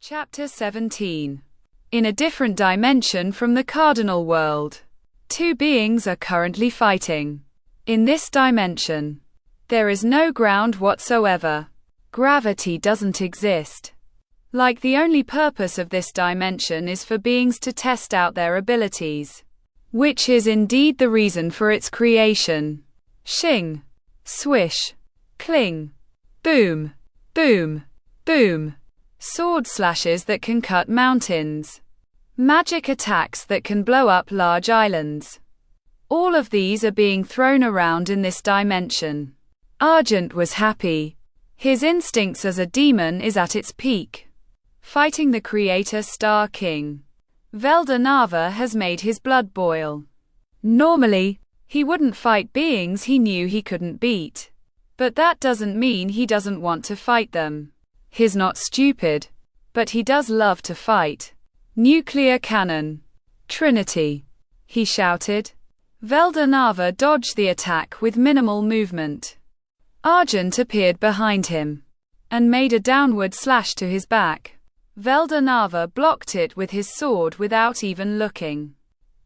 Chapter 17. In a different dimension from the cardinal world, two beings are currently fighting. In this dimension, there is no ground whatsoever. Gravity doesn't exist. Like the only purpose of this dimension is for beings to test out their abilities, which is indeed the reason for its creation. Shing, swish, cling, boom, boom, boom. Sword slashes that can cut mountains. Magic attacks that can blow up large islands. All of these are being thrown around in this dimension. Argent was happy. His instincts as a demon is at its peak. Fighting the Creator Star King, Veldanava has made his blood boil. Normally, he wouldn't fight beings he knew he couldn't beat. But that doesn't mean he doesn't want to fight them. He's not stupid, but he does love to fight. Nuclear cannon. Trinity, he shouted. Veldanava dodged the attack with minimal movement. Argent appeared behind him and made a downward slash to his back. Veldanava blocked it with his sword without even looking.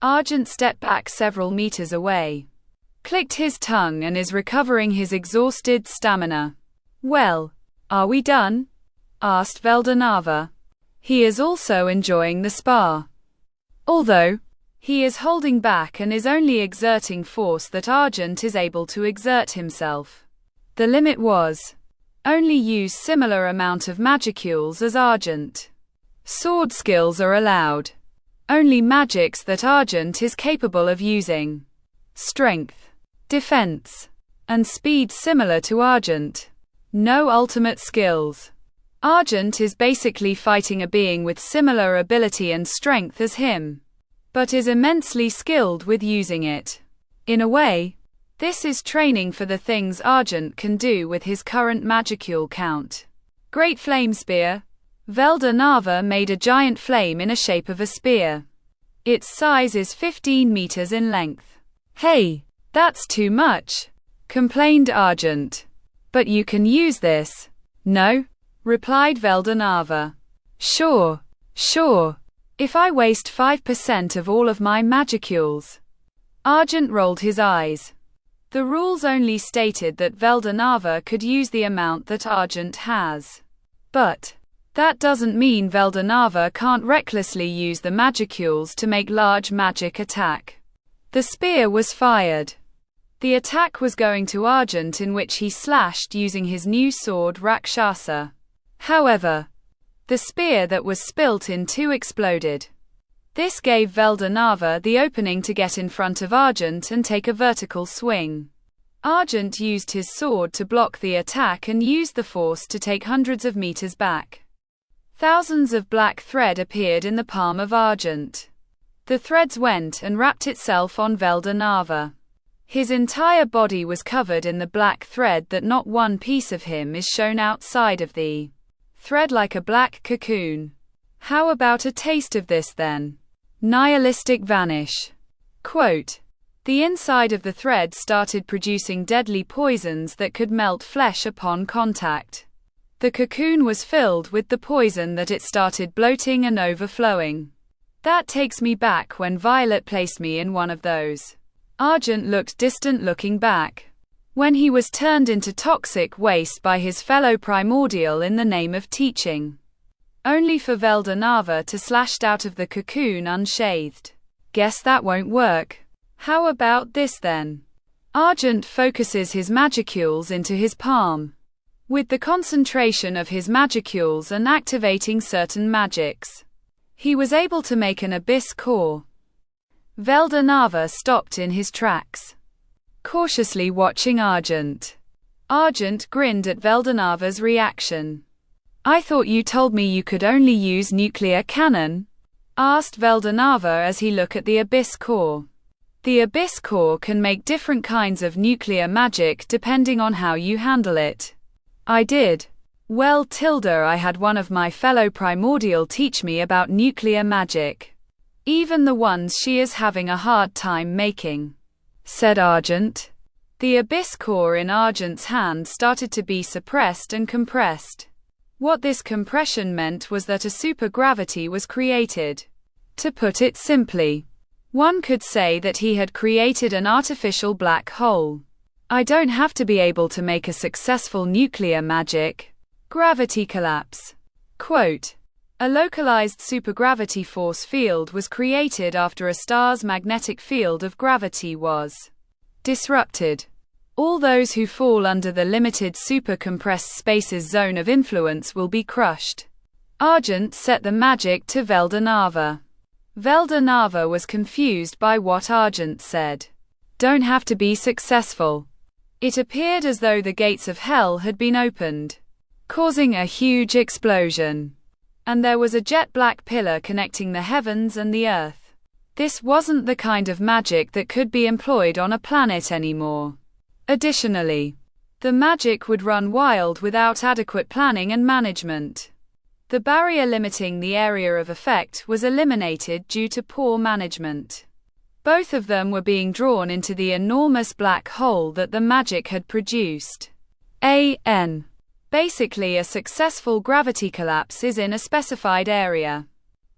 Argent stepped back several meters away, clicked his tongue and is recovering his exhausted stamina. Well, are we done? Asked Veldanava. He is also enjoying the spar. Although, he is holding back and is only exerting force that Argent is able to exert himself. The limit was, only use similar amount of magicules as Argent. Sword skills are allowed. Only magics that Argent is capable of using. Strength, defense, and speed similar to Argent. No ultimate skills. Argent is basically fighting a being with similar ability and strength as him, but is immensely skilled with using it. In a way, this is training for the things Argent can do with his current magicule count. Great Flame Spear. Veldanava made a giant flame in a shape of a spear. Its size is 15 meters in length. Hey, that's too much, complained Argent. But you can use this. No? Replied Veldanava. Sure. If I waste 5% of all of my magicules. Argent rolled his eyes. The rules only stated that Veldanava could use the amount that Argent has. But that doesn't mean Veldanava can't recklessly use the magicules to make large magic attack. The spear was fired. The attack was going to Argent, in which he slashed using his new sword Rakshasa. However, the spear that was spilt in two exploded. This gave Veldanava the opening to get in front of Argent and take a vertical swing. Argent used his sword to block the attack and used the force to take hundreds of meters back. Thousands of black thread appeared in the palm of Argent. The threads went and wrapped itself on Veldanava. His entire body was covered in the black thread that not one piece of him is shown outside of the thread, like a black cocoon. How about a taste of this then? Nihilistic vanish. Quote, the inside of the thread started producing deadly poisons that could melt flesh upon contact. The cocoon was filled with the poison that it started bloating and overflowing. That takes me back when Violet placed me in one of those. Argent looked distant looking back. When he was turned into toxic waste by his fellow primordial in the name of teaching. Only for Veldanava to slashed out of the cocoon unscathed. Guess that won't work. How about this then? Argent focuses his magicules into his palm. With the concentration of his magicules and activating certain magics, he was able to make an abyss core. Veldanava stopped in his tracks, cautiously watching Argent. Argent grinned at Veldanava's reaction. I thought you told me you could only use nuclear cannon? Asked Veldanava as he looked at the abyss core. The abyss core can make different kinds of nuclear magic depending on how you handle it. I did. Well, I had one of my fellow primordial teach me about nuclear magic. Even the ones she is having a hard time making, said Argent. The abyss core in Argent's hand started to be suppressed and compressed. What this compression meant was that a supergravity was created. To put it simply, one could say that he had created an artificial black hole. I don't have to be able to make a successful nuclear magic. Gravity collapse. Quote, a localized supergravity force field was created after a star's magnetic field of gravity was disrupted. All those who fall under the limited supercompressed space's zone of influence will be crushed. Argent set the magic to Veldanava. Veldanava was confused by what Argent said. Don't have to be successful. It appeared as though the gates of hell had been opened, causing a huge explosion. And there was a jet-black pillar connecting the heavens and the earth. This wasn't the kind of magic that could be employed on a planet anymore. Additionally, the magic would run wild without adequate planning and management. The barrier limiting the area of effect was eliminated due to poor management. Both of them were being drawn into the enormous black hole that the magic had produced. A.N. Basically, a successful gravity collapse is in a specified area.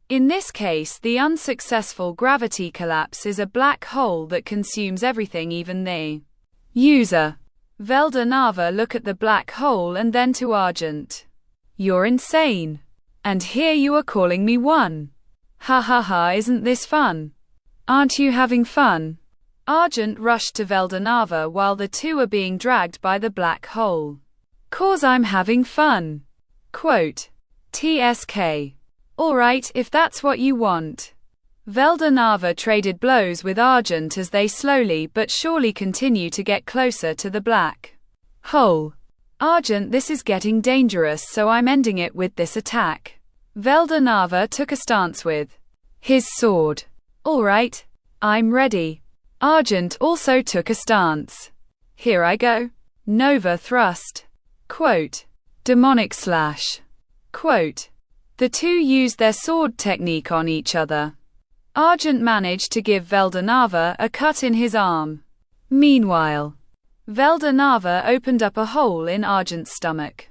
In this case, the unsuccessful gravity collapse is a black hole that consumes everything, even the user. Veldanava look at the black hole and then to Argent. You're insane. And here you are calling me one. Ha ha ha, isn't this fun? Aren't you having fun? Argent rushed to Veldanava while the two are being dragged by the black hole. 'Cause I'm having fun. Quote, TSK. Alright, if that's what you want. Veldanava traded blows with Argent as they slowly but surely continue to get closer to the black hole. Argent, this is getting dangerous, so I'm ending it with this attack. Veldanava took a stance with his sword. Alright, I'm ready. Argent also took a stance. Here I go. Nova thrust. Quote, demonic slash. Quote, the two used their sword technique on each other. Argent managed to give Veldanava a cut in his arm. Meanwhile, Veldanava opened up a hole in Argent's stomach.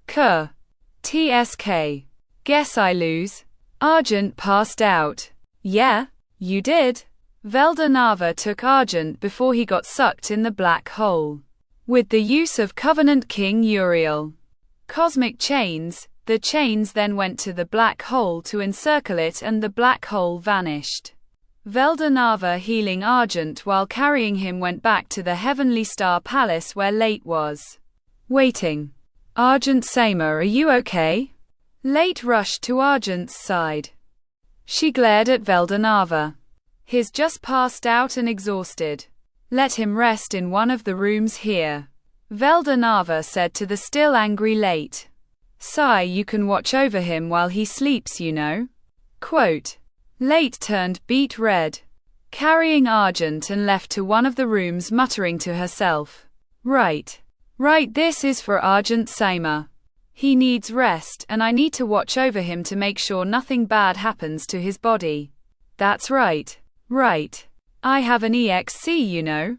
TSK. Guess I lose. Argent passed out. Yeah, you did. Veldanava took Argent before he got sucked in the black hole. With the use of Covenant King Uriel cosmic chains, the chains then went to the black hole to encircle it and the black hole vanished. Veldanava, healing Argent while carrying him, went back to the Heavenly Star Palace where Late was waiting. Argent Sama, are you okay? Late rushed to Argent's side. She glared at Veldanava. He's just passed out and exhausted. Let him rest in one of the rooms here. Veldanava said to the still angry Late. Sai, you can watch over him while he sleeps, you know. Quote, Late turned beet red, carrying Argent, and left to one of the rooms, muttering to herself. Right, this is for Argent Sama. He needs rest, and I need to watch over him to make sure nothing bad happens to his body. That's right. I have an EXC, you know.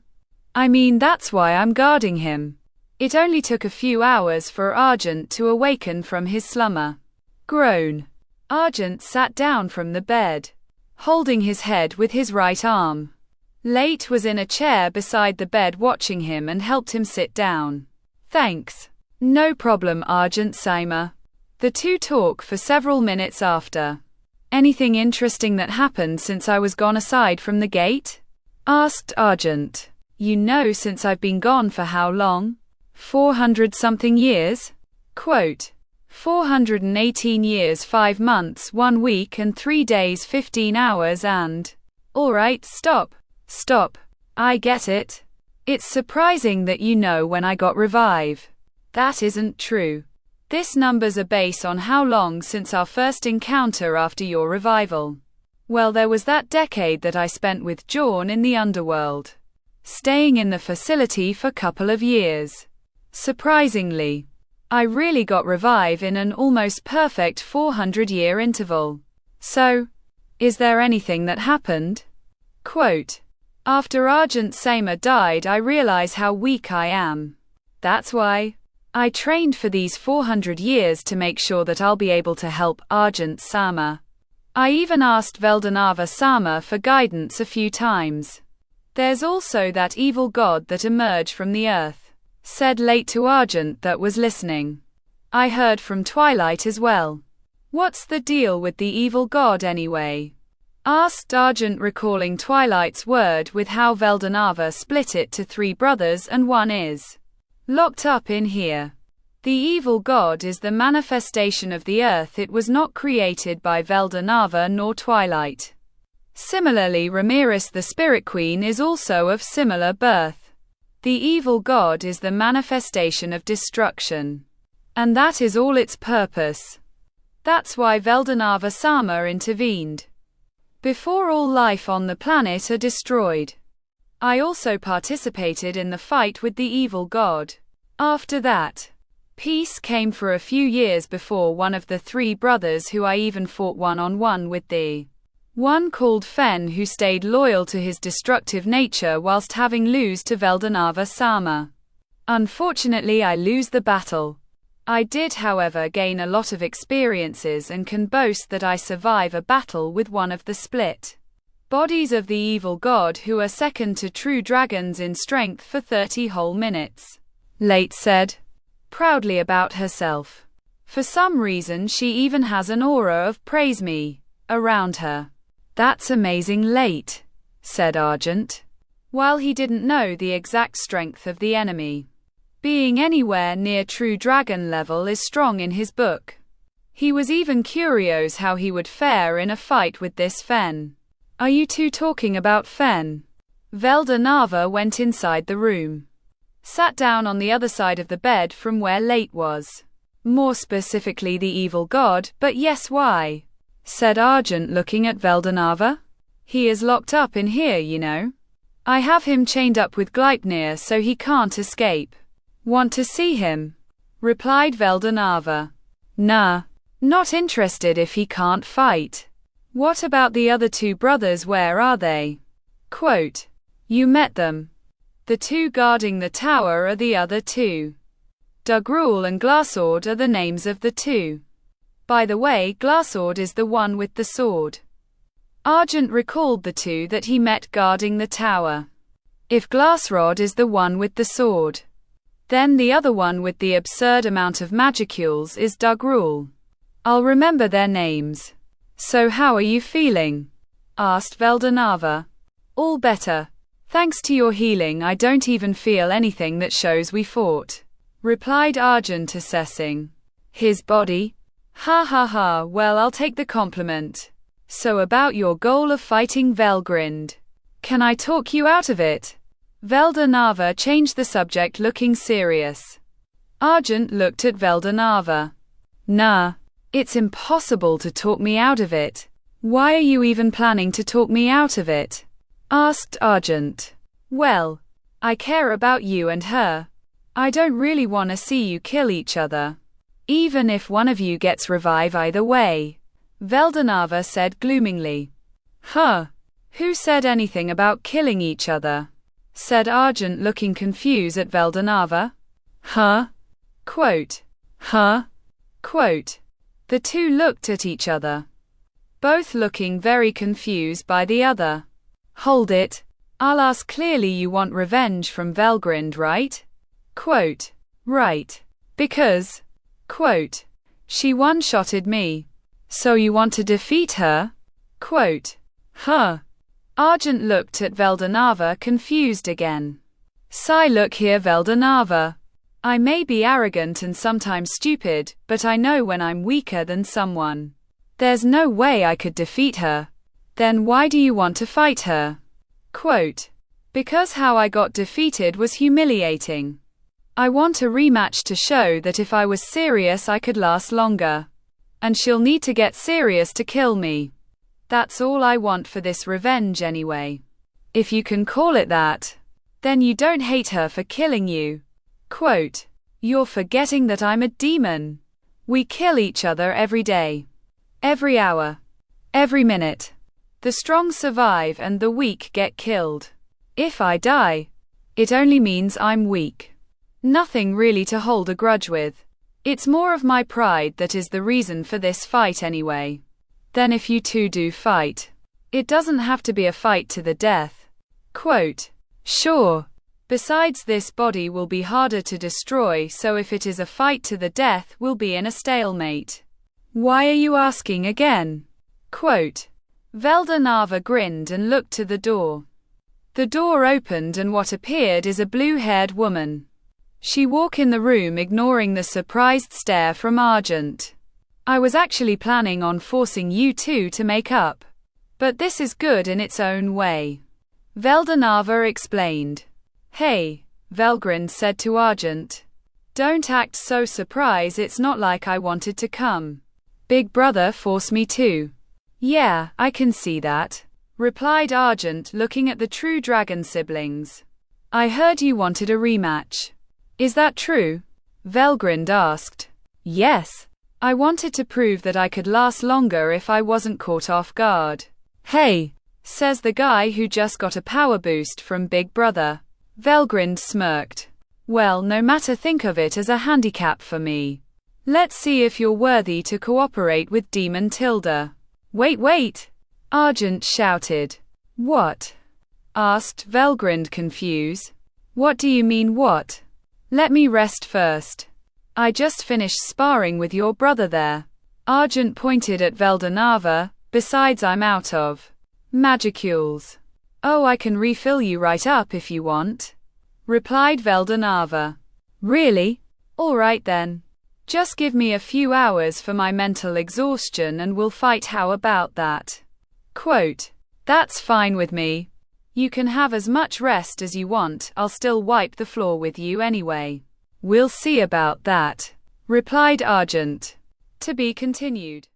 I mean, that's why I'm guarding him. It only took a few hours for Argent to awaken from his slumber. Groan. Argent sat down from the bed, holding his head with his right arm. Late was in a chair beside the bed watching him and helped him sit down. Thanks. No problem, Argent Sama. The two talk for several minutes after. Anything interesting that happened since I was gone aside from the gate? Asked Argent. You know, since I've been gone for how long? 400-something years? Quote, 418 years, 5 months, 1 week and 3 days, 15 hours and... Alright, stop. I get it. It's surprising that you know when I got revive. That isn't true. This number's a base on how long since our first encounter after your revival. Well, there was that decade that I spent with Jorn in the underworld, staying in the facility for a couple of years. Surprisingly, I really got revive in an almost perfect 400-year interval. So, is there anything that happened? Quote, after Argent Sama died, I realize how weak I am. That's why. I trained for these 400 years to make sure that I'll be able to help Argent Sama. I even asked Veldanava Sama for guidance a few times. There's also that evil god that emerged from the earth, said Late to Argent that was listening. I heard from Twilight as well. What's the deal with the evil god anyway? Asked Argent, recalling Twilight's word with how Veldanava split it to 3 brothers and one is locked up in here. The evil god is the manifestation of the earth. It was not created by Veldanava nor Twilight. Similarly, Ramirez the Spirit Queen is also of similar birth. The evil god is the manifestation of destruction. And that is all its purpose. That's why Veldanava Sama intervened. Before all life on the planet are destroyed. I also participated in the fight with the evil god. After that, peace came for a few years before one of the 3 brothers who I even fought one-on-one with, the one called Fen, who stayed loyal to his destructive nature whilst having lose to Veldanava Sama. Unfortunately, I lose the battle. I did, however, gain a lot of experiences and can boast that I survive a battle with one of the split bodies of the evil god, who are second to true dragons in strength, for 30 whole minutes. Late said proudly about herself. For some reason she even has an aura of praise me around her. That's amazing, Late, said Argent. While he didn't know the exact strength of the enemy, being anywhere near true dragon level is strong in his book. He was even curious how he would fare in a fight with this Fen. Are you two talking about Fen? Veldanava went inside the room. Sat down on the other side of the bed from where Late was. More specifically the evil god, but yes, why? Said Argent, looking at Veldanava. He is locked up in here, you know. I have him chained up with Gleipnir so he can't escape. Want to see him? Replied Veldanava. Nah. Not interested if he can't fight. What about the other 2 brothers, where are they? Quote, you met them. The 2 guarding the tower are the other 2. Dugrul and Glassword are the names of the 2. By the way, Glassword is the one with the sword. Argent recalled the 2 that he met guarding the tower. If Glassrod is the one with the sword, then the other one with the absurd amount of magicules is Dugrul. I'll remember their names. So how are you feeling? Asked Veldanava. All better. Thanks to your healing, I don't even feel anything. That shows we fought. Replied Argent, assessing his body. Ha ha ha, well, I'll take the compliment. So about your goal of fighting Velgrind. Can I talk you out of it? Veldanava changed the subject, looking serious. Argent looked at Veldanava. Nah. It's impossible to talk me out of it. Why are you even planning to talk me out of it? Asked Argent. Well, I care about you and her. I don't really want to see you kill each other. Even if one of you gets revive either way. Veldanava said gloomingly. Huh? Who said anything about killing each other? Said Argent, looking confused at Veldanava. Huh? Quote. Huh? Quote. The 2 looked at each other, both looking very confused by the other. Hold it. I'll ask clearly, you want revenge from Velgrind, right? Quote. Right. Because, quote, she one-shotted me. So you want to defeat her? Quote. Huh. Argent looked at Veldanava, confused again. Sigh, look here, Veldanava. I may be arrogant and sometimes stupid, but I know when I'm weaker than someone. There's no way I could defeat her. Then why do you want to fight her? Quote. Because how I got defeated was humiliating. I want a rematch to show that if I was serious I could last longer. And she'll need to get serious to kill me. That's all I want for this revenge anyway. If you can call it that. Then you don't hate her for killing you. Quote. You're forgetting that I'm a demon. We kill each other every day. Every hour. Every minute. The strong survive and the weak get killed. If I die, it only means I'm weak. Nothing really to hold a grudge with. It's more of my pride that is the reason for this fight anyway. Then if you two do fight, it doesn't have to be a fight to the death. Quote, sure. Besides, this body will be harder to destroy, so if it is a fight to the death, we'll be in a stalemate. Why are you asking again? Quote, Veldanava grinned and looked to the door. The door opened and what appeared is a blue-haired woman. She walked in the room, ignoring the surprised stare from Argent. I was actually planning on forcing you two to make up. But this is good in its own way. Veldanava explained. Hey, Velgrind said to Argent. Don't act so surprised, it's not like I wanted to come. Big brother forced me to. Yeah, I can see that, replied Argent, looking at the true dragon siblings. I heard you wanted a rematch. Is that true? Velgrind asked. Yes. I wanted to prove that I could last longer if I wasn't caught off guard. Hey, says the guy who just got a power boost from Big Brother. Velgrind smirked. Well, no matter, think of it as a handicap for me. Let's see if you're worthy to cooperate with Demon Tilda. Wait! Argent shouted. What? Asked Velgrind, confused. What do you mean what? Let me rest first. I just finished sparring with your brother there. Argent pointed at Veldanava. Besides, I'm out of magicules. Oh, I can refill you right up if you want, replied Veldanava. Really? All right then. Just give me a few hours for my mental exhaustion and we'll fight. How about that? Quote, that's fine with me. You can have as much rest as you want, I'll still wipe the floor with you anyway. We'll see about that, replied Argent. To be continued.